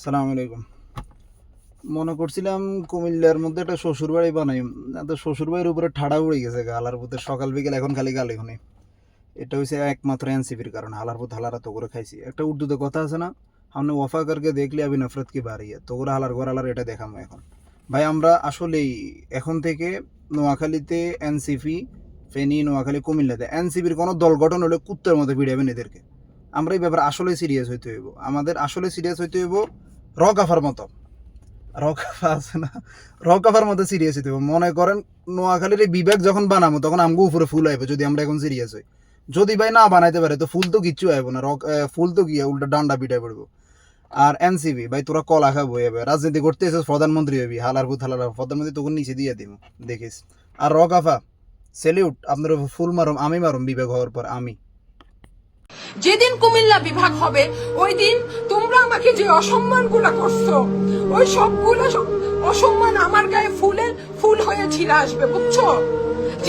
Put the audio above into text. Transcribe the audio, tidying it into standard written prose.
সালাম আলাইকুম। মনে করছিলাম কুমিল্লার মধ্যে একটা শ্বশুর বাড়ি বানাই, তো শ্বশুর বাড়ির উপরে ঠাড়া উড়ে গেছে আলার পুতের, সকাল বিকেল এখন খালি গালি শুনি। এটা হচ্ছে একমাত্র এনসিপির কারণে। হালার পুত হালারা তো করে খাইছি। একটা উর্দুতে কথা আছে না, हमने वफा करके देख लिया अभी नफरत की बारी है, তো ওরা হালার ঘর হালার এটা দেখামো এখন। ভাই আমরা আসলেই এখন থেকে নোয়াখালীতে এনসিপি, ফেনী, নোয়াখালী, কুমিল্লাতে এনসিপির কোনো দল গঠন হলে কুত্তের মতো ভিড়াবেন এদেরকে। আমরা এই ব্যাপারে আসলে সিরিয়াস হইতে হইব, আমাদের আসলে সিরিয়াস হইতে হইব। রকাফার মতো, রকাফা আছে না, রকাফার মতো সিরিয়াস হইতে হইব। মনে করেন নোয়াখালীর এই বিবেক যখন বানাবো তখন আমগো উপরে ফুল আইবে, যদি আমরা এখন সিরিয়াস হই। যদি ভাই না বানাইতে পারে তো ফুল তো কিচ্ছু আইব না, ফুল তো কি উল্টা ডান্ডা পিটাই পড়বো। আর এনসিপি ভাই তোরা কলা খাবো, এবে রাজনীতি করতে এসে প্রধানমন্ত্রী হবি, হালার ভূত হালার প্রধানমন্ত্রী তখন নিচে দিয়ে দিব, দেখিস। আর রকাফা সেলিউট, আপনার ফুল মারুম, আমি মারুম বিবেক হওয়ার পর আমি। যেদিন কুমিল্লা বিভাগ হবে ওই দিন তোমরা আমাকে যে অসম্মানগুলো করছো, ওই সবগুলো অসম্মান আমার গায়ে ফুল হয়ে ছিঁড়ে আসবে, বুঝছো?